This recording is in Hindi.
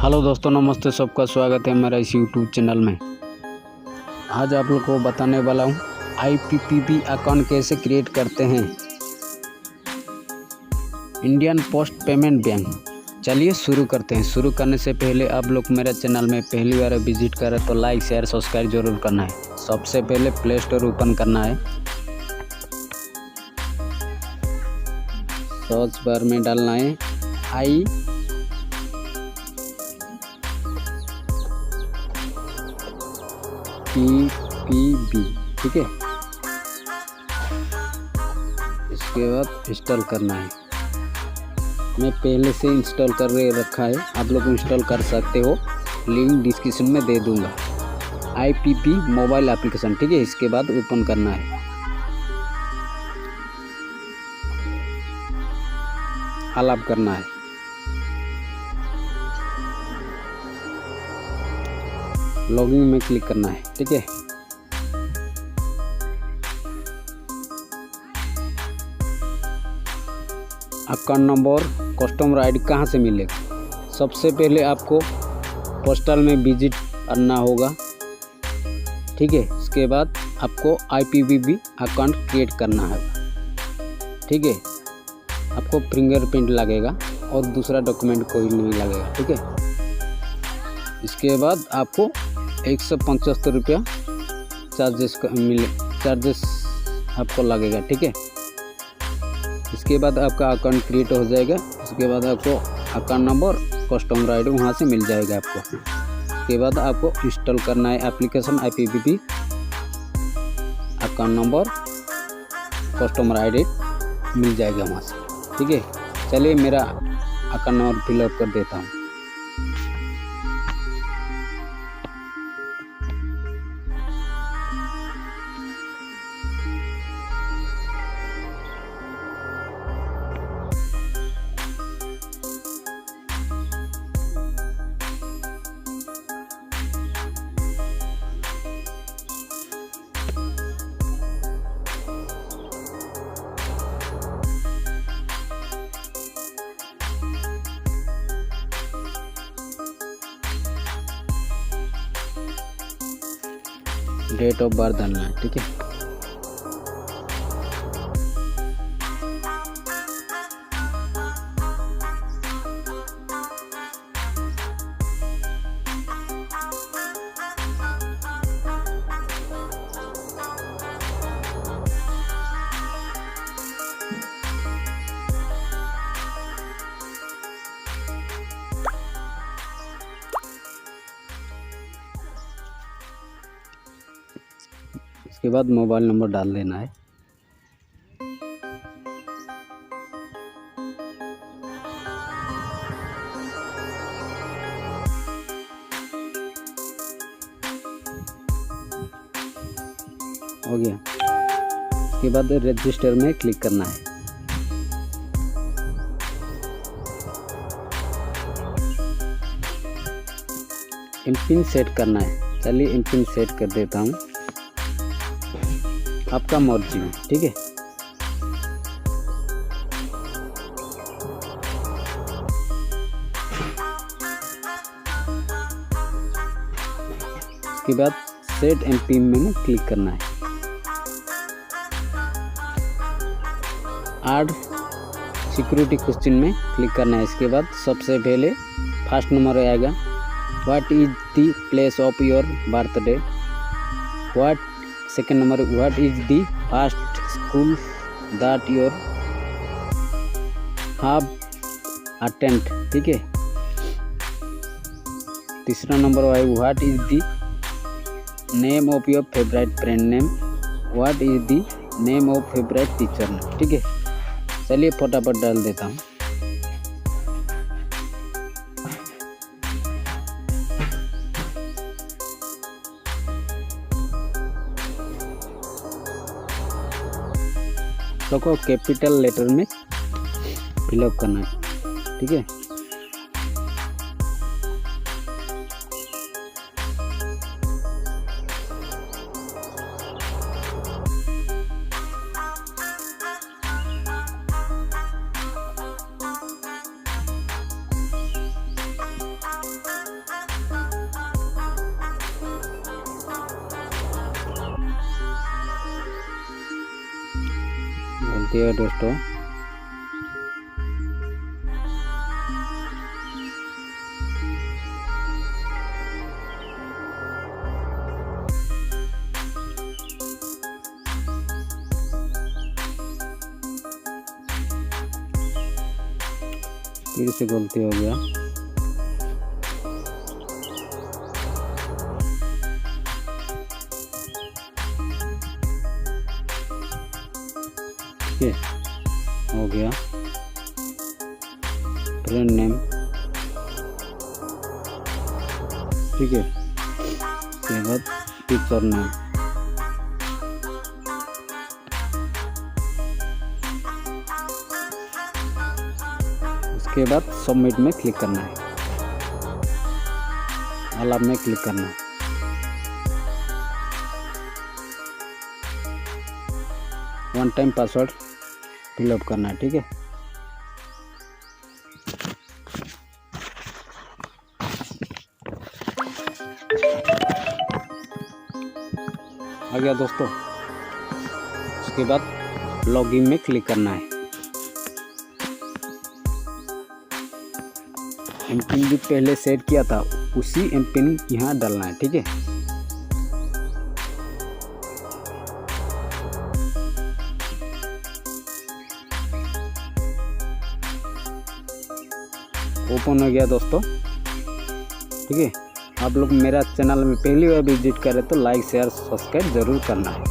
हेलो दोस्तों, नमस्ते। सबका स्वागत है मेरा इस यूट्यूब चैनल में। आज आप लोग को बताने वाला हूँ IPPB अकाउंट कैसे क्रिएट करते हैं इंडियन पोस्ट पेमेंट बैंक। चलिए शुरू करते हैं। शुरू करने से पहले आप लोग मेरा चैनल में पहली बार विजिट करें तो लाइक शेयर सब्सक्राइब जरूर करना है। सबसे पहले प्ले स्टोर ओपन करना है। सर्च बार में डालना है IPPB, ठीक है। इसके बाद इंस्टॉल करना है। मैं पहले से इंस्टॉल कर रखा है, आप लोग इंस्टॉल कर सकते हो, लिंक डिस्क्रिप्शन में दे दूंगा। IPP मोबाइल एप्लीकेशन, ठीक है। इसके बाद ओपन करना है। अलाउ करना है। लॉगिन में क्लिक करना है, ठीक है। अकाउंट नंबर कस्टमर आईडी कहाँ से मिलेगा? सबसे पहले आपको पोस्टल में विजिट करना होगा, ठीक है। इसके बाद आपको IPPB अकाउंट क्रिएट करना है, ठीक है। आपको फिंगरप्रिंट लगेगा और दूसरा डॉक्यूमेंट कोई नहीं लगेगा, ठीक है। इसके बाद आपको 175 रुपया चार्जेस आपको लगेगा, ठीक है। इसके बाद आपका अकाउंट क्रिएट हो जाएगा। इसके बाद आपको अकाउंट नंबर कस्टमर आईडी वहाँ से मिल जाएगा आपको। इसके बाद आपको इंस्टॉल करना है application IPPB। Account number customer ID मिल जाएगा वहाँ से, ठीक है। चलिए मेरा अकाउंट नंबर फिलअप कर देता हूँ। डेट ऑफ बर्थ डालना है, ठीक है। इसके बाद मोबाइल नंबर डाल देना है। हो गया। इसके बाद रजिस्टर में क्लिक करना है। एमपिन सेट करना है। चलिए एमपिन सेट कर देता हूँ, आपका मर्जी में, ठीक है। इसके बाद सेट एमपिन में क्लिक करना है। ऐड सिक्योरिटी क्वेश्चन में क्लिक करना है। इसके बाद सबसे पहले फर्स्ट नंबर आएगा, what is the place of your birthday. Second number, what is the first school that your have attend, ठीक है। तीसरा नंबर है, what is the name of your favourite friend name. What is the name of favourite teacher name, ठीक है। चलिए फटाफट डाल देता हूँ। को कैपिटल लेटर में फिलअप करना है, ठीक है। गलती है दोस्तों। फिर से गलती हो गया। ठीक है, हो गया। फ्रेंड नेम, ठीक है। उसके बाद टीचर नेम, उसके बाद सबमिट में क्लिक करना है, अलाउ में क्लिक करना है। वन टाइम पासवर्ड फिलअप करना है, ठीक है। आ गया दोस्तों। उसके बाद लॉगिन में क्लिक करना है। एमपिन भी पहले सेट किया था, उसी एमपिन यहाँ डालना है, ठीक है। ओपन हो गया दोस्तों, ठीक है। आप लोग मेरा चैनल में पहली बार विजिट करें तो लाइक शेयर सब्सक्राइब जरूर करना है।